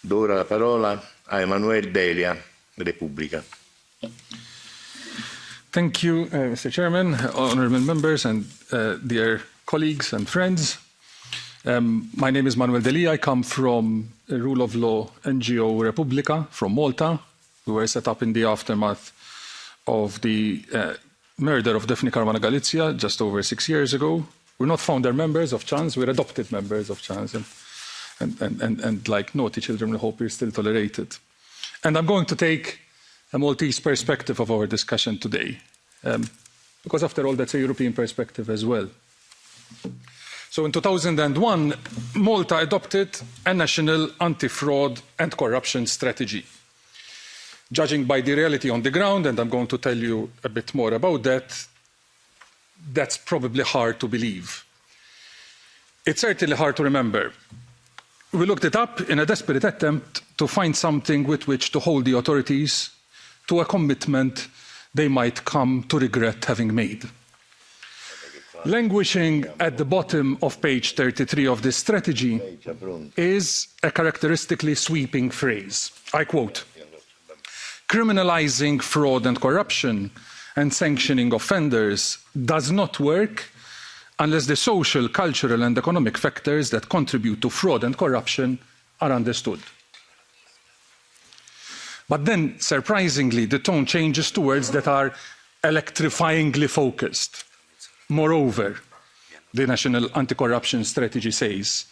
Do ora la parola a Emanuele Delia, Repubblica. Thank you, Mr. Chairman, honourable members and dear colleagues and friends. My name is Manuel Delia. I come from a rule of law NGO Repubblica from Malta. We were set up in the aftermath of the murder of Daphne Caruana Galizia just over 6 years ago. We're not founder members of Chance, we're adopted members of Chance. And like naughty children, we hope we're still tolerated. And I'm going to take a Maltese perspective of our discussion today, because after all, that's a European perspective as well. So in 2001, Malta adopted a national anti-fraud and corruption strategy. Judging by the reality on the ground, and I'm going to tell you a bit more about that, that's probably hard to believe. It's certainly hard to remember. We looked it up in a desperate attempt to find something with which to hold the authorities to a commitment they might come to regret having made. Languishing at the bottom of page 33 of this strategy is a characteristically sweeping phrase. I quote, "Criminalising fraud and corruption and sanctioning offenders does not work unless the social, cultural and economic factors that contribute to fraud and corruption are understood." But then, surprisingly, the tone changes to words that are electrifyingly focused. Moreover, the National Anti-Corruption Strategy says,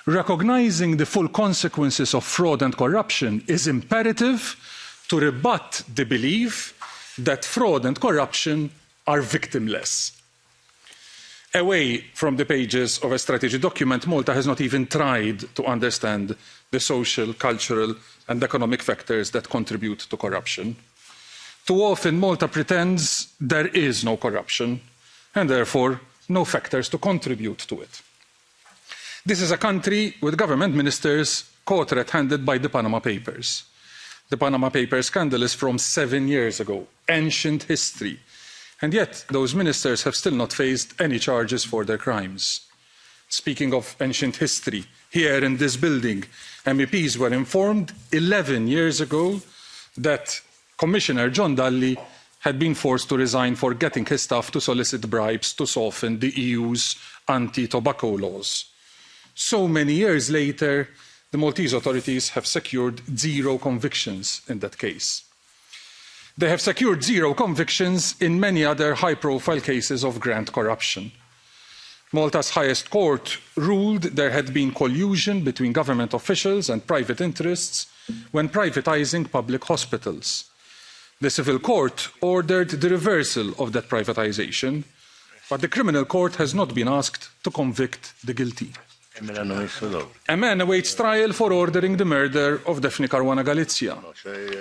"Recognising the full consequences of fraud and corruption is imperative to rebut the belief that fraud and corruption are victimless." Away from the pages of a strategy document, Malta has not even tried to understand the social, cultural and economic factors that contribute to corruption. Too often, Malta pretends there is no corruption and therefore no factors to contribute to it. This is a country with government ministers caught red-handed by the Panama Papers. The Panama Papers scandal is from 7 years ago, ancient history. And yet, those ministers have still not faced any charges for their crimes. Speaking of ancient history, here in this building, MEPs were informed 11 years ago that Commissioner John Dalli had been forced to resign for getting his staff to solicit bribes to soften the EU's anti-tobacco laws. So many years later, the Maltese authorities have secured 0 convictions in that case. They have secured 0 convictions in many other high-profile cases of grand corruption. Malta's highest court ruled there had been collusion between government officials and private interests when privatising public hospitals. The civil court ordered the reversal of that privatisation, but the criminal court has not been asked to convict the guilty. A man awaits trial for ordering the murder of Daphne Caruana Galizia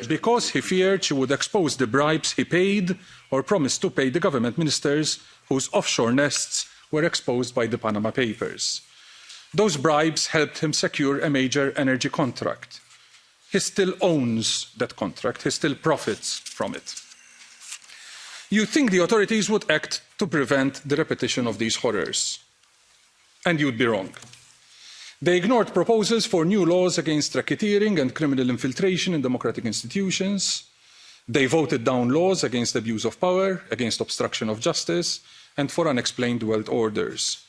because he feared she would expose the bribes he paid or promised to pay the government ministers whose offshore nests were exposed by the Panama Papers. Those bribes helped him secure a major energy contract. He still owns that contract. He still profits from it. You think the authorities would act to prevent the repetition of these horrors. And you'd be wrong. They ignored proposals for new laws against racketeering and criminal infiltration in democratic institutions. They voted down laws against abuse of power, against obstruction of justice, and for unexplained world orders.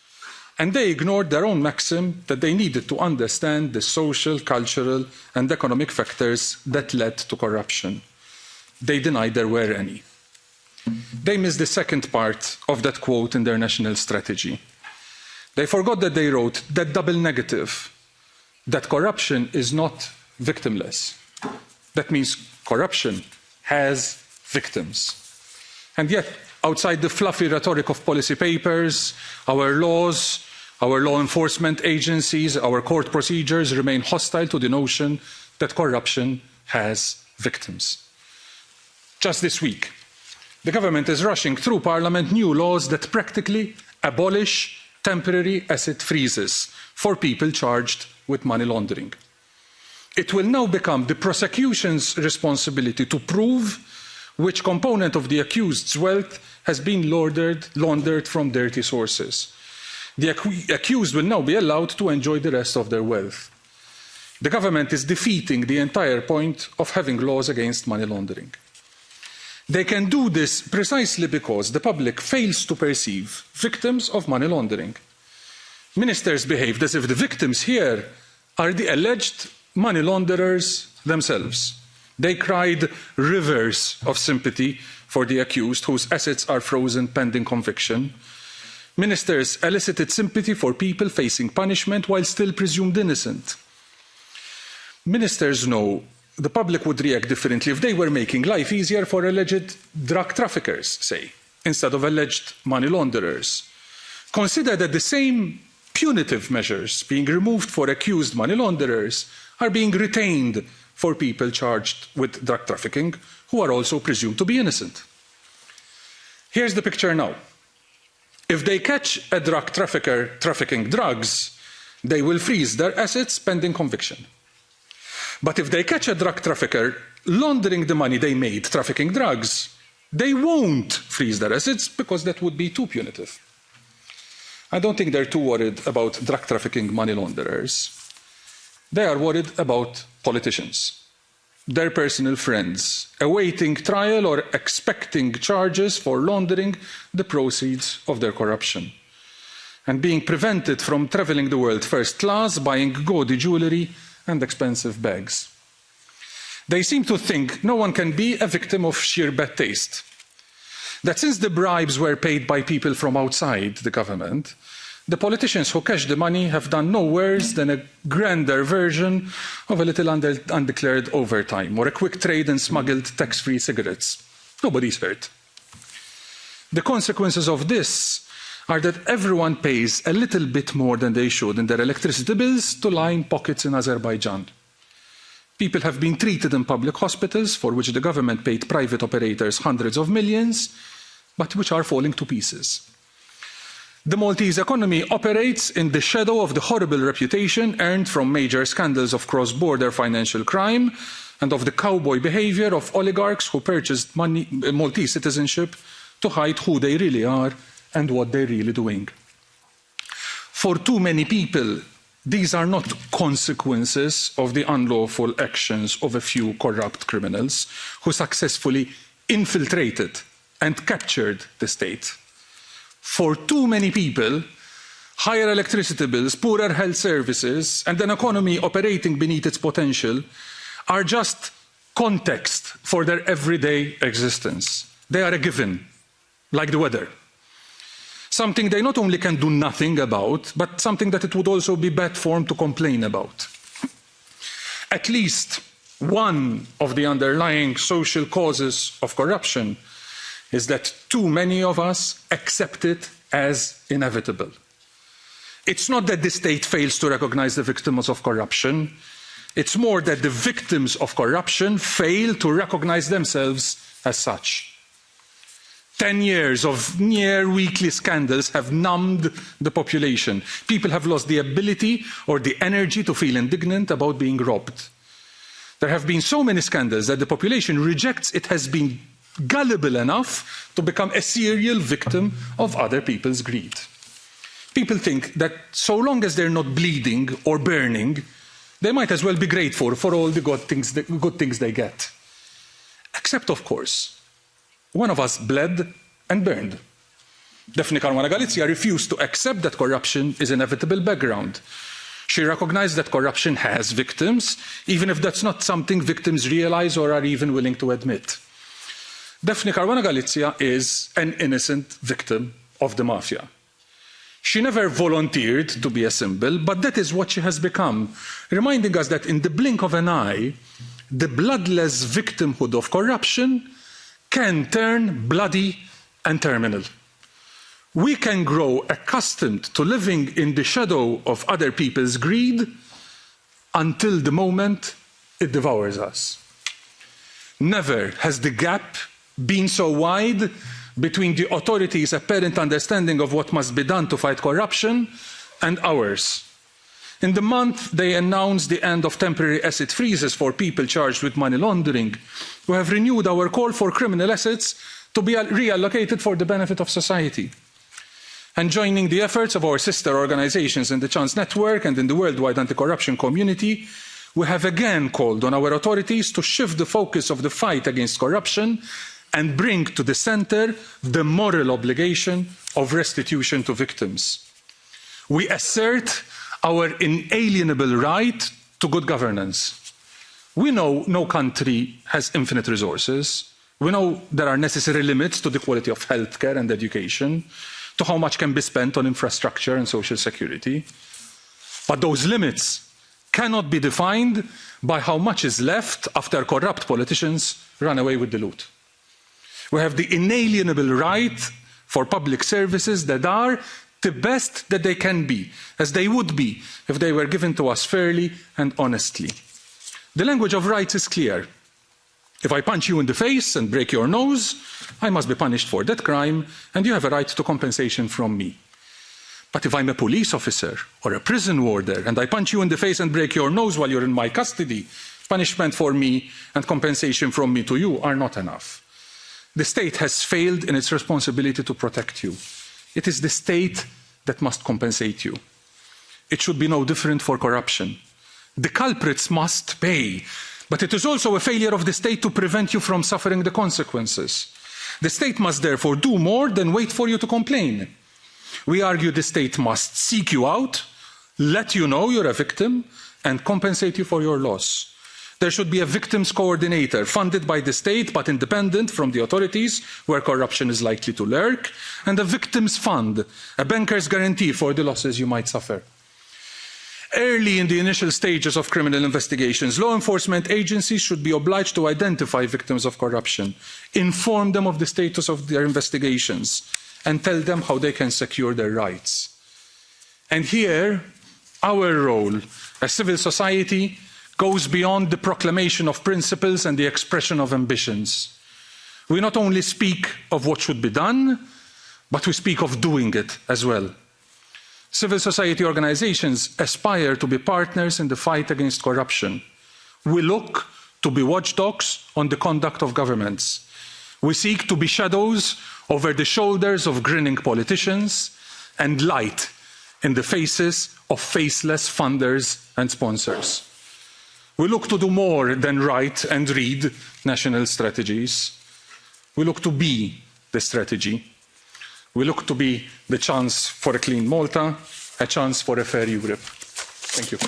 And they ignored their own maxim that they needed to understand the social, cultural, and economic factors that led to corruption. They denied there were any. They missed the second part of that quote in their national strategy. They forgot that they wrote that double negative, that corruption is not victimless. That means corruption has victims. And yet, outside the fluffy rhetoric of policy papers, our laws, our law enforcement agencies, our court procedures remain hostile to the notion that corruption has victims. Just this week, the government is rushing through Parliament new laws that practically abolish temporary asset freezes for people charged with money laundering. It will now become the prosecution's responsibility to prove which component of the accused's wealth has been laundered from dirty sources. The accused will now be allowed to enjoy the rest of their wealth. The government is defeating the entire point of having laws against money laundering. They can do this precisely because the public fails to perceive victims of money laundering. Ministers behaved as if the victims here are the alleged money launderers themselves. They cried rivers of sympathy for the accused whose assets are frozen pending conviction. Ministers elicited sympathy for people facing punishment while still presumed innocent. Ministers know the public would react differently if they were making life easier for alleged drug traffickers, say, instead of alleged money launderers. Consider that the same punitive measures being removed for accused money launderers are being retained for people charged with drug trafficking who are also presumed to be innocent. Here's the picture now. If they catch a drug trafficker trafficking drugs, they will freeze their assets pending conviction. But if they catch a drug trafficker laundering the money they made trafficking drugs, they won't freeze their assets because that would be too punitive. I don't think they're too worried about drug trafficking money launderers. They are worried about politicians, their personal friends, awaiting trial or expecting charges for laundering the proceeds of their corruption, and being prevented from travelling the world first class, buying gaudy jewellery and expensive bags. They seem to think no one can be a victim of sheer bad taste. That since the bribes were paid by people from outside the government, the politicians who cash the money have done no worse than a grander version of a little undeclared overtime or a quick trade in smuggled tax-free cigarettes. Nobody's hurt. The consequences of this are that everyone pays a little bit more than they should in their electricity bills to line pockets in Azerbaijan. People have been treated in public hospitals for which the government paid private operators hundreds of millions, but which are falling to pieces. The Maltese economy operates in the shadow of the horrible reputation earned from major scandals of cross-border financial crime and of the cowboy behaviour of oligarchs who purchased Maltese citizenship to hide who they really are and what they're really doing. For too many people, these are not consequences of the unlawful actions of a few corrupt criminals who successfully infiltrated and captured the state. For too many people, higher electricity bills, poorer health services, and an economy operating beneath its potential are just context for their everyday existence. They are a given, like the weather. Something they not only can do nothing about, but something that it would also be bad form to complain about. At least one of the underlying social causes of corruption is that too many of us accept it as inevitable. It's not that the state fails to recognise the victims of corruption, it's more that the victims of corruption fail to recognise themselves as such. 10 years of near weekly scandals have numbed the population. People have lost the ability or the energy to feel indignant about being robbed. There have been so many scandals that the population rejects it has been gullible enough to become a serial victim of other people's greed. People think that so long as they're not bleeding or burning, they might as well be grateful for all the good things they get. Except, of course, one of us bled and burned. Daphne Caruana Galizia refused to accept that corruption is an inevitable background. She recognised that corruption has victims, even if that's not something victims realise or are even willing to admit. Daphne Caruana Galizia is an innocent victim of the mafia. She never volunteered to be a symbol, but that is what she has become, reminding us that in the blink of an eye, the bloodless victimhood of corruption can turn bloody and terminal. We can grow accustomed to living in the shadow of other people's greed until the moment it devours us. Never has the gap been so wide between the authorities' apparent understanding of what must be done to fight corruption and ours. In the month they announced the end of temporary asset freezes for people charged with money laundering, we have renewed our call for criminal assets to be reallocated for the benefit of society. And joining the efforts of our sister organisations in the Chance Network and in the worldwide anti-corruption community, we have again called on our authorities to shift the focus of the fight against corruption and bring to the centre the moral obligation of restitution to victims. We assert our inalienable right to good governance. We know no country has infinite resources. We know there are necessary limits to the quality of healthcare and education, to how much can be spent on infrastructure and social security. But those limits cannot be defined by how much is left after corrupt politicians run away with the loot. We have the inalienable right for public services that are the best that they can be, as they would be if they were given to us fairly and honestly. The language of rights is clear. If I punch you in the face and break your nose, I must be punished for that crime, and you have a right to compensation from me. But if I'm a police officer or a prison warder and I punch you in the face and break your nose while you're in my custody, punishment for me and compensation from me to you are not enough. The state has failed in its responsibility to protect you. It is the state that must compensate you. It should be no different for corruption. The culprits must pay, but it is also a failure of the state to prevent you from suffering the consequences. The state must therefore do more than wait for you to complain. We argue the state must seek you out, let you know you're a victim, and compensate you for your loss. There should be a victims coordinator funded by the state but independent from the authorities where corruption is likely to lurk, and a victims fund, a banker's guarantee for the losses you might suffer. Early in the initial stages of criminal investigations, law enforcement agencies should be obliged to identify victims of corruption, inform them of the status of their investigations, and tell them how they can secure their rights. And here, our role as civil society goes beyond the proclamation of principles and the expression of ambitions. We not only speak of what should be done, but we speak of doing it as well. Civil society organisations aspire to be partners in the fight against corruption. We look to be watchdogs on the conduct of governments. We seek to be shadows over the shoulders of grinning politicians and light in the faces of faceless funders and sponsors. We look to do more than write and read national strategies. We look to be the strategy. We look to be the chance for a clean Malta, a chance for a fair Europe. Thank you.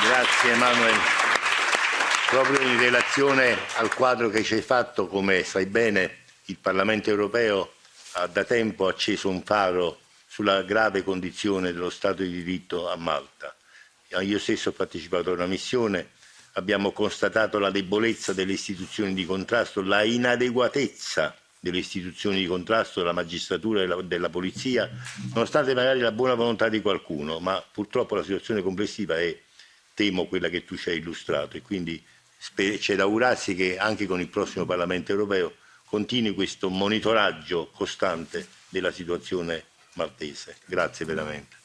Grazie Emanuele. Proprio in relazione al quadro che ci hai fatto, come sai bene, il Parlamento europeo ha da tempo acceso un faro sulla grave condizione dello Stato di diritto a Malta. Io stesso ho partecipato a una missione, abbiamo constatato la debolezza delle istituzioni di contrasto, la inadeguatezza delle istituzioni di contrasto della magistratura e della polizia, nonostante magari la buona volontà di qualcuno, ma purtroppo la situazione complessiva è, temo, quella che tu ci hai illustrato, e quindi c'è da augurarsi che anche con il prossimo Parlamento europeo continui questo monitoraggio costante della situazione maltese. Grazie veramente.